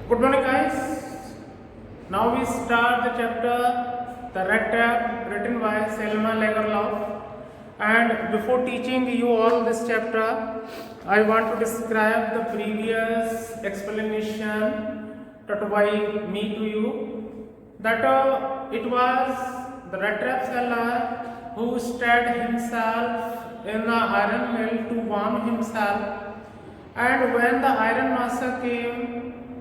Good morning, guys. Now we start the chapter The Red Trap, written by Selma Lagerlof. And before teaching you all this chapter, I want to describe the previous explanation taught by me to you. That it was the red trap seller who stirred himself in the iron mill to warm himself. And when the iron master came,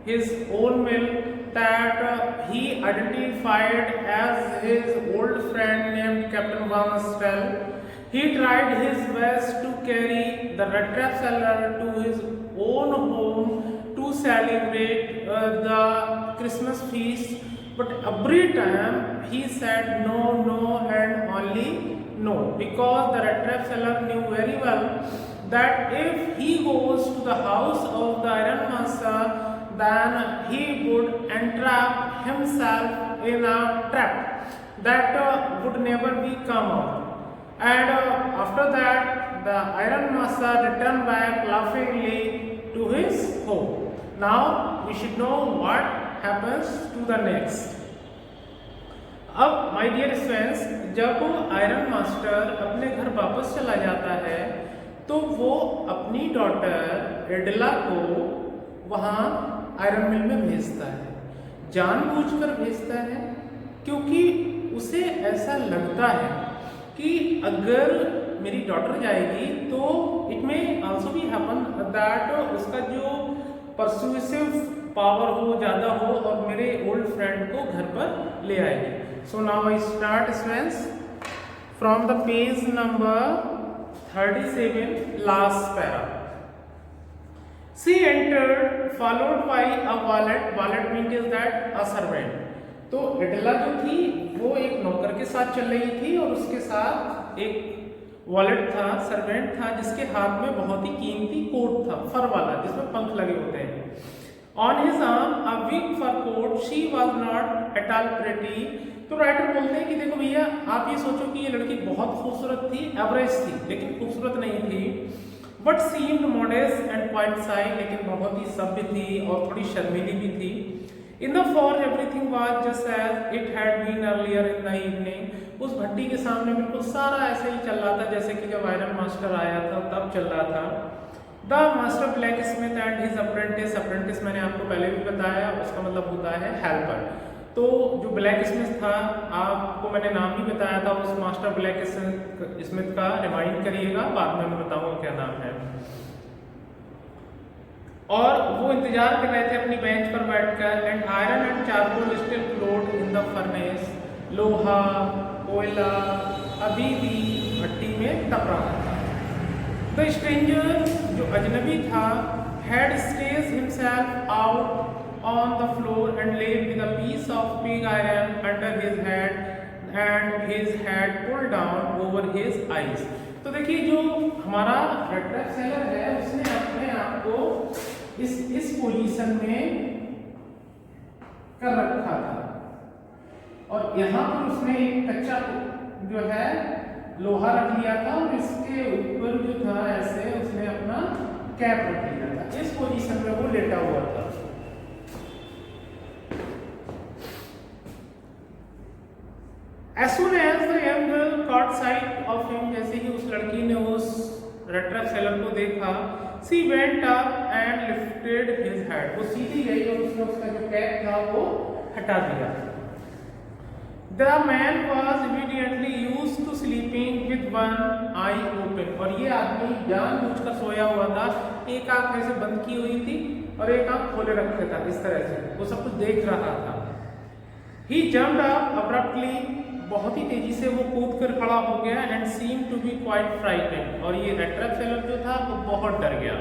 his own mill that he identified as his old friend named Captain Van Stel, he tried his best to carry the red trap seller to his own home to celebrate the Christmas feast. But every time he said no, no, and only no, because the red trap seller knew very well that if he goes to the house of the iron master, then he would entrap himself in a trap that would never be come out. And after that, the iron master returned back laughingly to his home. Now we should know what happens to the next. अब my dear friends, जब iron master अपने घर वापस चला जाता है तो वो अपनी डॉटर एडला को वहाँ आयरन मिल में भेजता है, जानबूझकर भेजता है, क्योंकि उसे ऐसा लगता है कि अगर मेरी डॉटर जाएगी तो इट में आल्सो भी हैपन दैट उसका जो परसुएसिव पावर हो, ज़्यादा हो और मेरे ओल्ड फ्रेंड को घर पर ले आएगी. So now I start students from the page number 37, last para. She entered followed by a valet. Valet means that a servant. तो एडला जो थी वो एक नौकर के साथ चल रही थी और उसके साथ एक वॉलेट था, सर्वेंट था, जिसके हाथ में बहुत ही कीमती कोट था, फर वाला, जिसमें पंख लगे होते हैं. On his arm a big fur coat. She was not at all pretty. तो राइटर बोलते हैं कि देखो भैया, आप ये सोचो कि ये लड़की बहुत खूबसूरत थी, एवरेज थी, लेकिन खूबसूरत नहीं थी. But seemed modest and quite शाई, लेकिन बहुत ही सभ्य थी और थोड़ी शर्मीली भी थी. In the for everything was just as it had been earlier in the evening. उस भट्टी के सामने बिल्कुल सारा ऐसे ही चल रहा था जैसे कि जब आयरन मास्टर आया था तब चल रहा था. The master black Smith and his apprentice. Apprentice मैंने आपको पहले भी बताया, उसका मतलब होता है हेल्पर. तो जो ब्लैक स्मिथ था, आपको मैंने नाम भी बताया था, उस मास्टर ब्लैक स्मिथ का रिमाइंड करिएगा, बाद में मैं बताऊंगा क्या नाम है. और वो इंतजार कर रहे थे अपनी बेंच पर बैठकर. And iron and charcoal still float in the furnace. लोहा, कोयला अभी भी भट्टी में तप रहा था. द स्ट्रेंजर, जो अजनबी था, had stretched himself out on the floor and laid with a piece of pig iron under his head and his head pulled down over his eyes. तो देखिए, जो हमारा रेड ट्रैप सेलर है उसने अपने आप को इस पोजीशन में कर रखा था और यहाँ पर उसने एक कच्चा जो है लोहा रख लिया था और इसके ऊपर जो था ऐसे उसने अपना कैप रख लिया था. इस पोजीशन में वो लेटा हुआ था. As soon as the young girl caught sight of him, जैसे ही उस लड़की ने उस रेड ट्रैप सेलर को देखा, she went up and lifted his head. वो सीधी गई और उसने उसका जो कैप था वो हटा दिया. The man was immediately used to sleeping with one eye open. और ये आदमी जानबूझकर सोया हुआ था, एक आंख ऐसे बंद की हुई थी और एक आंख खोले रखे था. इस तरह से वो सब कुछ देख रहा था. He jumped up abruptly. बहुत ही तेजी से वो कूद कर खड़ा हो गया. And seem to be quite frightened. और ये रेड ट्रैप सेलर जो था वो बहुत डर गया.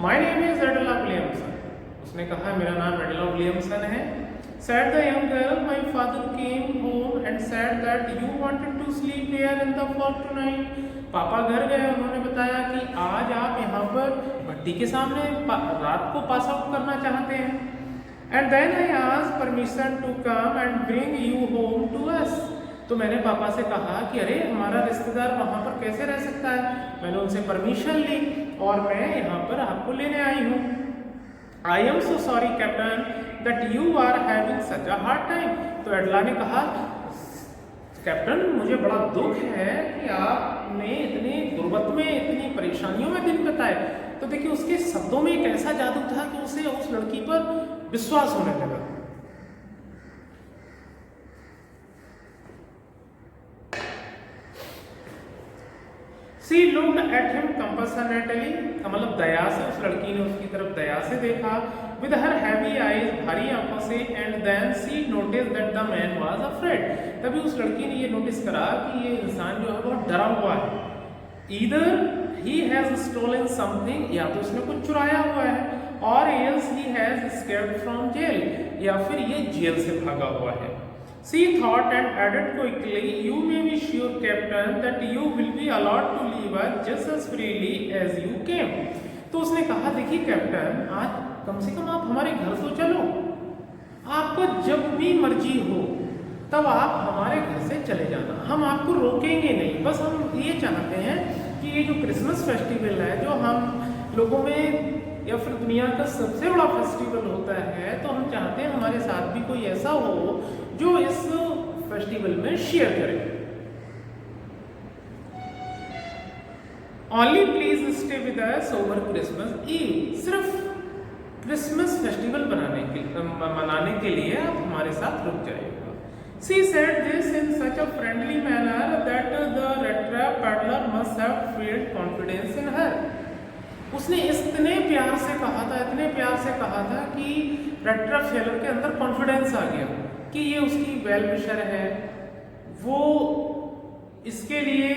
My name is एडला Williamson. उसने कहा मेरा नाम एडला विलियमसन है. Said the young girl, my father came home and said that you wanted to sleep here in the fort tonight. पापा घर गए, उन्होंने बताया कि आज आप यहाँ पर भट्टी के सामने रात को पास आउट करना चाहते हैं. And then I asked permission to come and bring you home to us. तो मैंने पापा से कहा कि अरे हमारा रिश्तेदार वहाँ पर कैसे रह सकता है। मैंने उनसे परमिशन ली और मैं यहाँ पर आपको लेने आई हूँ। I am so sorry captain that you are having such a hard time. तो एडला ने कहा कैप्टन मुझे बड़ा दुख है कि आपने इतने गुर्बत में इतनी परेशानियों में दिन बिताए। तो देखिए उसके शब्दों में एक ऐसा जादू था कि उसे उस लड़की पर विश्वास होने लगा। She looked at him compassionately, मतलब दया से, उस लड़की ने उसकी तरफ दया से देखा। With her heavy eyes, भारी आंखों से, and then she noticed that the man was afraid। तभी उस लड़की ने ये नोटिस करा कि ये इंसान जो है बहुत डरा हुआ है। Either he has stolen something, या तो उसने कुछ चुराया हुआ है, or else he has escaped from jail, या फिर ये जेल से भागा हुआ है। She thought and added quickly, "You may be sure, Captain, that you will be allowed to leave us just as freely as you came." तो उसने कहा देखिए कैप्टन आज कम से कम आप हमारे घर तो चलो, आपको जब भी मर्जी हो तब आप हमारे घर से चले जाना, हम आपको रोकेंगे नहीं। बस हम ये चाहते हैं कि ये जो क्रिसमस फेस्टिवल है जो हम लोगों में या फिर दुनिया का सबसे बड़ा फेस्टिवल होता है, तो हम चाहते हैं हमारे साथ भी कोई ऐसा हो जो इस फेस्टिवल में शेयर करे। Only please stay with us over Christmas Eve। सिर्फ क्रिसमस फेस्टिवल मनाने के लिए आप हमारे साथ रुक जाइएगा। She said this in such a friendly manner that the rat trap peddler must have felt confidence in her। उसने इतने प्यार से कहा था, इतने प्यार से कहा था कि रेड ट्रैप सेलर के अंदर कॉन्फिडेंस आ गया कि ये उसकी वेल विशर है, वो इसके लिए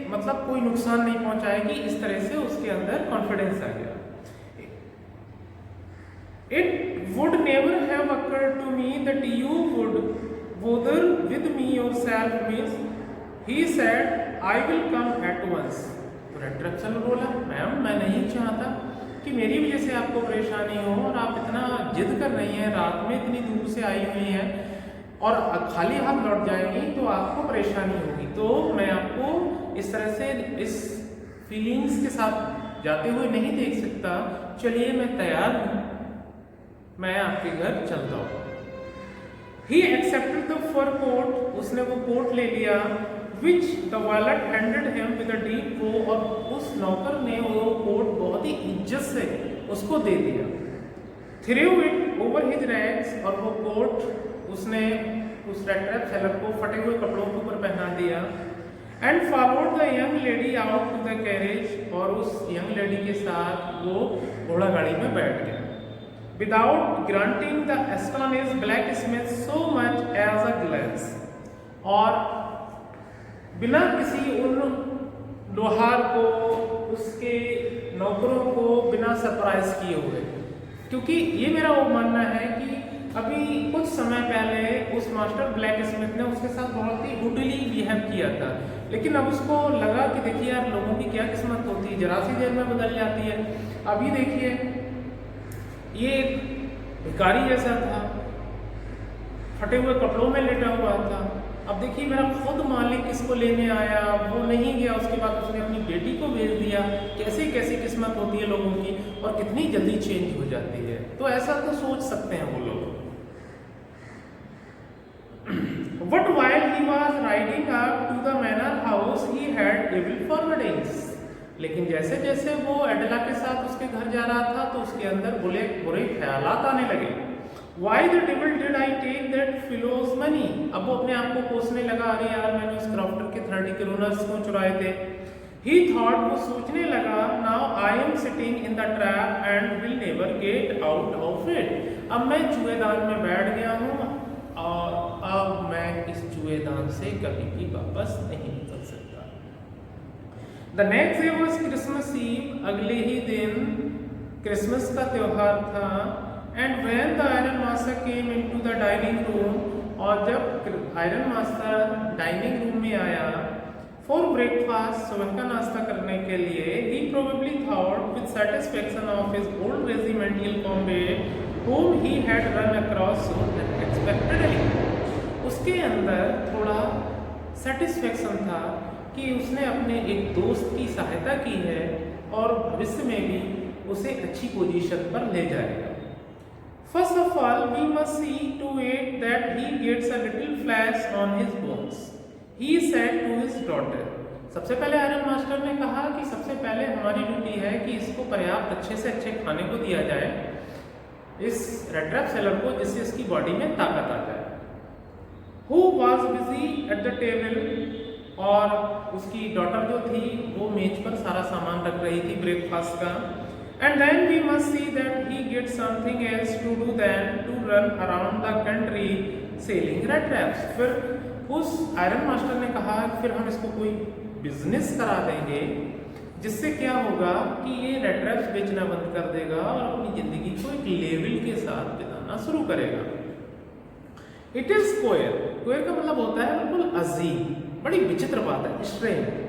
मतलब कोई नुकसान नहीं पहुंचाएगी। इस तरह से उसके अंदर कॉन्फिडेंस आ गया। It would never have occurred to me that you would bother with me yourself, miss, he said, I will come at once। तो रेड ट्रैप सेलर बोला मैम मैं नहीं चाहता कि मेरी वजह से आपको परेशानी हो और आप इतना जिद कर रही हैं, रात में इतनी दूर से आई हुई हैं और खाली हाथ लौट जाएंगी तो आपको परेशानी होगी। तो मैं आपको इस तरह से इस फीलिंग्स के साथ जाते हुए नहीं देख सकता। चलिए मैं तैयार हूँ, मैं आपके घर चलता हूँ। He accepted the fur coat, उसने वो कोट ले लिया। Which the valet handed him with a deep bow, और उस नौकर ने वो कोट बहुत ही इज्जत से उसको दे दिया। Threw it over his rags, और वो कोट उसने उस रेड ट्रैप सेलर को फटे हुए कपड़ों के ऊपर पहना दिया। And followed the young lady out to the carriage, और उस यंग लेडी के साथ वो घोड़ा गाड़ी में बैठ गया। Without granting the astonished blacksmith so much as a glance, और बिना किसी उन लोहार को उसके नौकरों को बिना सरप्राइज किए हुए, क्योंकि ये मेरा वो मानना है कि अभी कुछ समय पहले उस मास्टर ब्लैक स्मिथ ने उसके साथ बहुत ही ब्रूटली बिहेव किया था, लेकिन अब उसको लगा कि देखिए यार लोगों की क्या किस्मत होती है, जरा सी देर में बदल जाती है। अभी देखिए ये एक भिखारी जैसा था, फटे हुए कपड़ों में लेटा हुआ था। अब देखिए मेरा खुद मालिक इसको लेने आया, वो नहीं गया, उसके बाद उसने अपनी बेटी को भेज दिया। कैसी कैसी किस्मत होती है लोगों की और कितनी जल्दी चेंज हो जाती है। तो ऐसा तो सोच सकते हैं वो लोग। But while he was riding up to the manor house, he had evil forebodings। लेकिन जैसे जैसे वो एडला के साथ उसके घर जा रहा था तो उसके अंदर बुरे ख्यालात आने लगे। Why the devil did I take that fellow's money? अब वो अपने आप को कोसने लगा, अरे यार मैंने उस क्रॉफ्टर के 30 क्रोनर्स क्यों चुराए थे। He thought, वो सोचने लगा, now I am sitting in the trap and will never get out of it। अब मैं जुएदान में बैठ गया हूँ और अब मैं इस जुएदान से कभी भी वापस नहीं निकल सकता। The next day was Christmas Eve, अगले ही दिन क्रिसमस का त्योहार था। And when the iron master came into the dining room, और जब आयरन मास्टर डाइनिंग रूम में आया for breakfast, सुबह का नाश्ता करने के लिए, he probably thought with satisfaction of his old regimental comrade whom he had run across so unexpectedly। उसके अंदर थोड़ा सेटिस्फेक्शन था कि उसने अपने एक दोस्त की सहायता की है और भविष्य में भी उसे अच्छी पोजीशन पर ले जाएगा। First of all, we must see to it that he gets a little flesh on his bones. He said to his daughter. सबसे पहले आयरन मास्टर ने कहा कि सबसे पहले हमारी ड्यूटी है कि इसको पर्याप्त अच्छे से अच्छे खाने को दिया जाए, इस रेड ट्रैप सेलर को, जिससे इसकी बॉडी में ताकत आ जाए। Who was busy at the table? और उसकी डॉटर जो थी वो मेज पर सारा सामान रख रही थी ब्रेकफास्ट का। And then we must see that he gets something else to do than to run around the country selling red traps. फिर उस आयरन मास्टर ने कहा कि फिर हम इसको कोई बिजनेस करा देंगे जिससे क्या होगा कि ये रेड ट्रैप्स बेचना बंद कर देगा और अपनी जिंदगी को एक लेवल के साथ बिताना शुरू करेगा। It is queer. क्वेयर का मतलब होता है बिल्कुल अजीब, बड़ी विचित्र बात है, strange.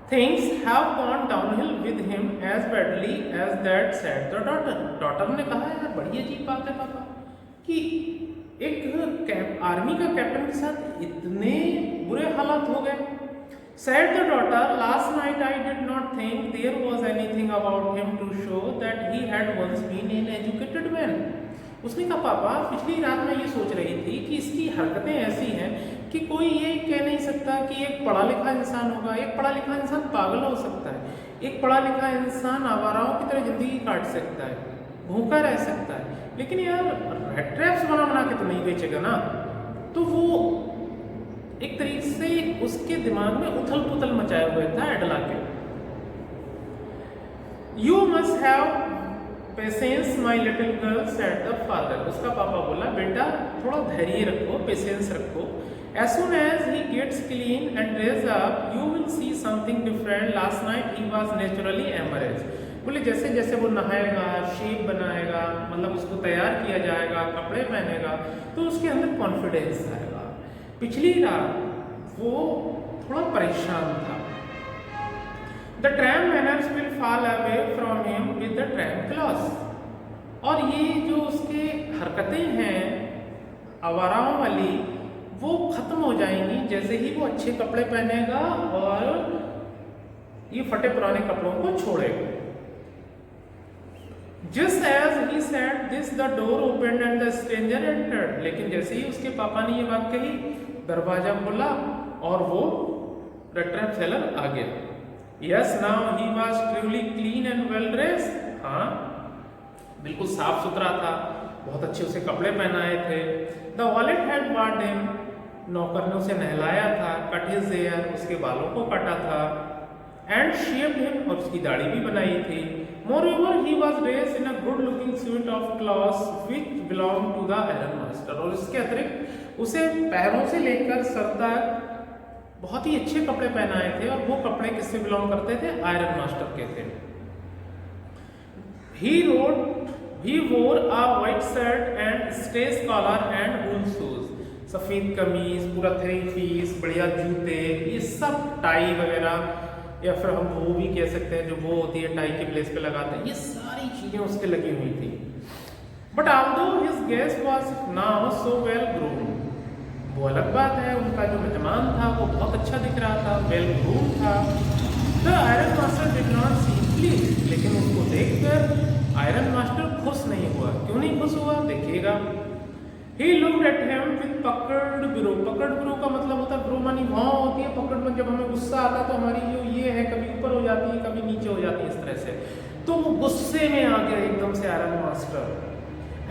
Things have gone downhill with him as badly as that, said the daughter. Daughter ने कहा यार बड़ी अजीब बात है पापा कि एक आर्मी का कैप्टन के साथ इतने बुरे हालात हो गए। Said the daughter, last night I did not think there was anything about him to show that he had once been an educated man. उसने कहा पापा पिछली रात मैं ये सोच रही थी कि इसकी हरकतें ऐसी हैं कि कोई ये कह नहीं सकता कि एक पढ़ा लिखा इंसान होगा। एक पढ़ा लिखा इंसान पागल हो सकता है, एक पढ़ा लिखा इंसान आवाराओं की तरह जिंदगी काट सकता है, भूखा रह सकता है, लेकिन यार रेड ट्रैप्स बना के तो नहीं बेचेगा ना। तो वो एक तरीके से उसके दिमाग में उथल पुथल मचाए हुए था एडला के। You must have patience my little girl, said the father. उसका पापा बोला बेटा थोड़ा धैर्य रखो, पेशेंस रखो। As soon as he gets clean and dressed up, you will see something different. Last night he was naturally embarrassed. बोले जैसे जैसे वो नहाएगा, शेप बनाएगा, मतलब उसको तैयार किया जाएगा, कपड़े पहनेगा, तो उसके अंदर कॉन्फिडेंस आएगा। पिछली रात वो थोड़ा परेशान था। The tramp manners will fall away from him with the tramp clothes. और ये जो उसके हरकतें हैं आवाराओं वाली वो खत्म हो जाएंगी जैसे ही वो अच्छे कपड़े पहनेगा और ये फटे पुराने कपड़ों को छोड़ेगा। Just as he said this, the door opened and the stranger entered. लेकिन जैसे ही उसके पापा ने ये बात कही, दरवाजा खुला और वो रेड ट्रैप सेलर आ गया। Yes, now he was truly clean and well dressed. हाँ, बिल्कुल साफ सुथरा था, बहुत अच्छे उसे कपड़े पहनाए थे। The valet had bathed him. नौकर ने उसे नहलाया था। Cut his hair, उसके बालों को काटा था। And shaved him, और उसकी दाढ़ी भी बनाई थी। Moreover, he was dressed in a good-looking suit of clothes which belonged to the iron master. और इसके अतिरिक्त उसे पैरों से लेकर सर तक बहुत ही अच्छे कपड़े पहनाए थे और वो कपड़े किससे बिलोंग करते थे? आयरन मास्टर के थे। He wore a white shirt and straight collar and wool shoes. सफेद कमीज, पूरा 3 पीस, बढ़िया जूते, ये सब टाई वगैरह, या फिर हम वो भी कह सकते हैं जो वो होती है टाई के प्लेस पे लगाते हैं, ये सारी चीजें उसके लगी हुई थी। But although his guest was now so well groomed, वो अलग बात है, उनका जो मेहमान था वो बहुत अच्छा दिख रहा था, वेल ग्रूम था। The iron master did not seem pleased, लेकिन उसको देखकर आयरन मास्टर खुश नहीं हुआ। क्यों नहीं खुश हुआ? देखिएगा। He looked at him with puckered brow. puckered brow का मतलब होता है, ब्रो मानी वहाँ होती है, पकड़ में जब हमें गुस्सा आता है तो हमारी जो ये है कभी ऊपर हो जाती है कभी नीचे हो जाती है, इस तरह से। तो वो गुस्से में आ गया एकदम से iron master.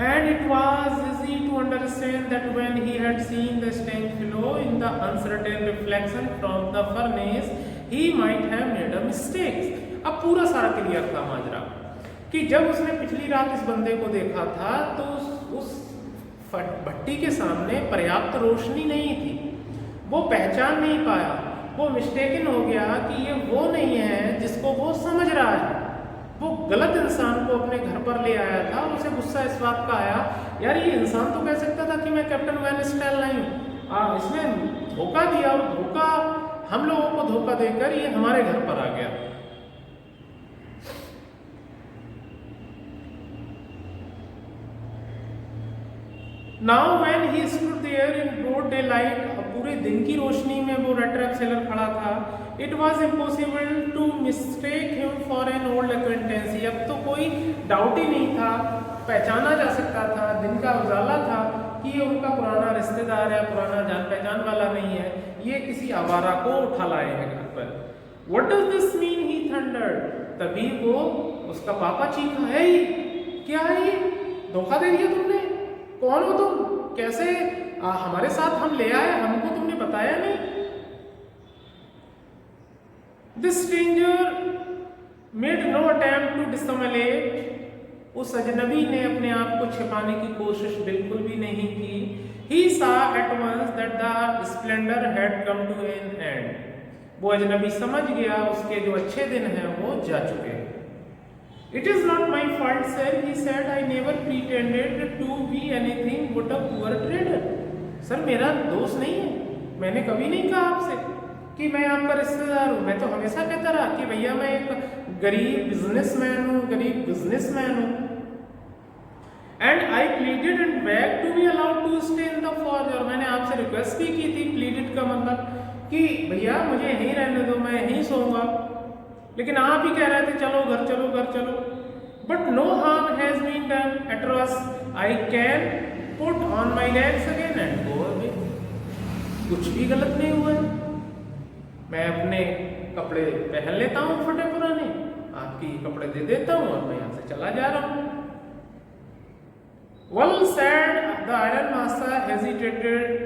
And it was easy to understand that when he had seen the strange fellow in the uncertain reflection from the furnace, he might have made a mistake. अब पूरा सारा क्लियर था माजरा कि जब उसने पिछली रात इस बंदे को देखा था तो उस भट्टी के सामने पर्याप्त रोशनी नहीं थी, वो पहचान नहीं पाया, वो मिस्टेकन हो गया कि ये वो नहीं है जिसको वो समझ रहा है। वो गलत इंसान को अपने घर पर ले आया था और उसे गुस्सा इस बात का आया, यार ये इंसान तो कह सकता था कि मैं कैप्टन वैन स्टाइल नहीं हूँ, इसने धोखा दिया और धोखा हम लोगों को धोखा देकर ये हमारे घर पर आ गया। Now when he stood there in broad daylight, पूरे दिन की रोशनी में वो रेड ट्रैप सेलर खड़ा था। It was impossible to mistake him for an old acquaintance. अब तो कोई डाउट ही नहीं था, पहचाना जा सकता था, दिन का उजाला था कि ये उनका पुराना रिश्तेदार है, पुराना जान पहचान वाला नहीं है, ये किसी आवारा को उठा लाए हैं घर पर। What does this mean? He thundered. तभी वो उसका पापा चीखा, है क्या है ये? धोखा दे दिया तुमने? कौन हो तुम? कैसे हमारे साथ हम ले आए, हमको तुमने बताया नहीं? This stranger made no attempt to dissimulate. उस अजनबी ने अपने आप को छिपाने की कोशिश बिल्कुल भी नहीं की। He saw at once that the splendor had come to an end. वो अजनबी समझ गया उसके जो अच्छे दिन हैं वो जा चुके। It is not my fault, sir, he said. I never pretended to be anything but a poor trader. Sir मेरा दोस्त नहीं है, मैंने कभी नहीं कहा आपसे कि मैं आपका रिश्तेदार हूँ। मैं तो हमेशा कहता रहा कि भैया मैं एक गरीब बिजनेसमैन हूँ, गरीब बिजनेसमैन हूँ। And I pleaded and begged to be allowed to stay in the forge. और मैंने आपसे रिक्वेस्ट भी की थी, pleaded का मतलब कि भैया मुझे यहीं रहने दो, मैं यहीं सोऊंगा, लेकिन आप ही कह रहे थे चलो घर चलो घर चलो। But no harm has been done at us. I can put on my legs again and go away. कुछ भी गलत नहीं हुआ, मैं अपने कपड़े पहन लेता हूँ फटे पुराने, आपकी कपड़े दे देता हूँ और मैं यहाँ से चला जा रहा हूँ। Well said, the iron master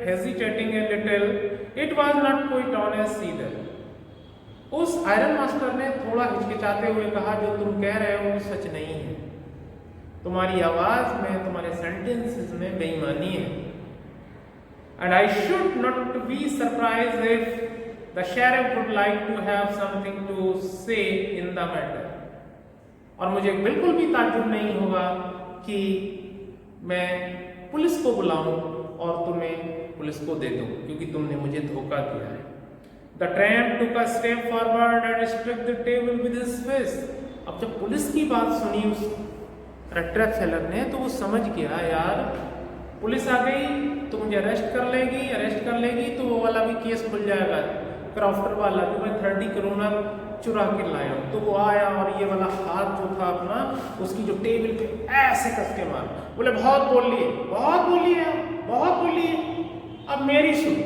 hesitating a little. It was not quite honest either. उस आयरन मास्टर ने थोड़ा हिचकिचाते हुए कहा, जो तुम कह रहे हो सच नहीं है, तुम्हारी आवाज में, तुम्हारे सेंटेंसेस में बेईमानी है। And I should not be surprised if the sheriff would like to have something to say in the matter. और मुझे बिल्कुल भी ताज्जुब नहीं होगा कि मैं पुलिस को बुलाऊं और तुम्हें पुलिस को दे दूं, क्योंकि तुमने मुझे धोखा दिया है। The tramp took a step forward and struck the table with his fist. अब जब पुलिस की बात सुनी उस रेड ट्रैप सेलर ने, तो वो समझ गया यार पुलिस आ गई तो मुझे अरेस्ट कर लेगी तो वो वाला भी केस खुल जाएगा, क्रॉफ्टर वाला जो मैं 30 करोड़ चुरा के लाया हूँ। तो वो आया और ये वाला हाथ जो था अपना, उसकी जो टेबल पे ऐसे कस के मार, बोले बहुत बोल लिए, अब मेरी सुनो,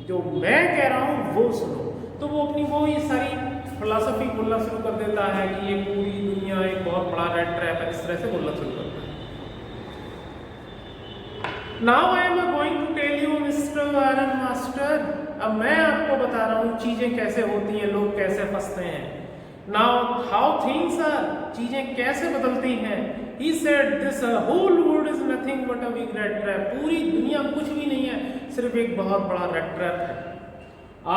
जो मैं कह रहा हूँ वो सुनो। तो वो अपनी वो ये सारी फिलॉसफी बोलना शुरू कर देता है कि ये पूरी दुनिया एक बहुत बड़ा रेड ट्रैप है, इस तरह से बोलना शुरू करता है। Now I am going to tell you, Mr. Iron Master. अब मैं आपको बता रहा हूँ चीजें कैसे होती हैं, लोग कैसे फंसते हैं। Now how things are, चीजें कैसे बदलती हैं। He said this whole world is nothing but a big red trap. पूरी दुनिया कुछ भी नहीं है, सिर्फ एक बहुत बड़ा रेड ट्रैप है।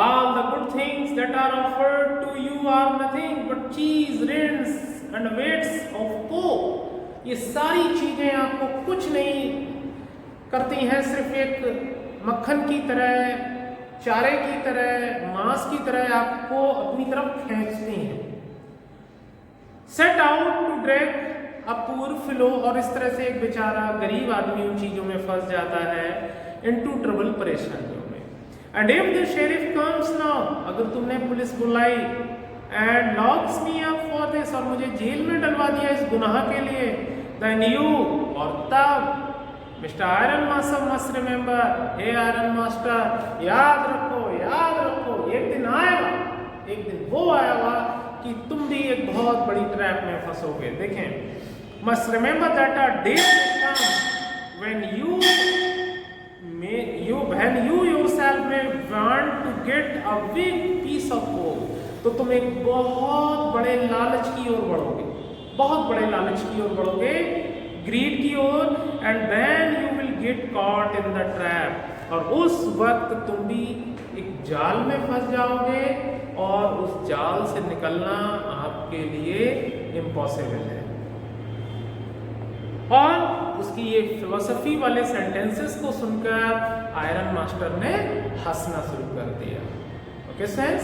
All the good things that are offered to you are nothing but cheese, rinds and weights of pork. ये सारी चीजें आपको कुछ नहीं करती हैं, सिर्फ एक मक्खन की तरह, चारे की तरह, मांस की तरह आपको अपनी तरफ खींचती हैं। Set out to drag a poor fellow, और इस तरह से एक बेचारा गरीब आदमी उन चीजों में फंस जाता है, into trouble, परेशानियों में। And if the sheriff comes now, अगर तुमने पुलिस बुलाई, and locks me up for this, और मुझे जेल में डलवा दिया इस गुनाह के लिए, then you, और तब mister iron master must remember, हे आयरन मास्टर याद रखो, एक दिन आएगा, एक दिन वो आएगा कि तुम भी एक बहुत बड़ी ट्रैप में फंसोगे। देखें, must remember that a day will come when you yourself may want to get a big piece of gold. तो तुम एक बहुत बड़े लालच की ओर बढ़ोगे, ग्रीड की ओर, and then you will get caught in the trap, और उस वक्त तुम भी एक जाल में फंस जाओगे और उस जाल से निकलना आपके लिए इम्पॉसिबल है। और उसकी ये फिलॉसफी वाले सेंटेंसेस को सुनकर आयरन मास्टर ने हंसना शुरू कर दिया। Okay friends.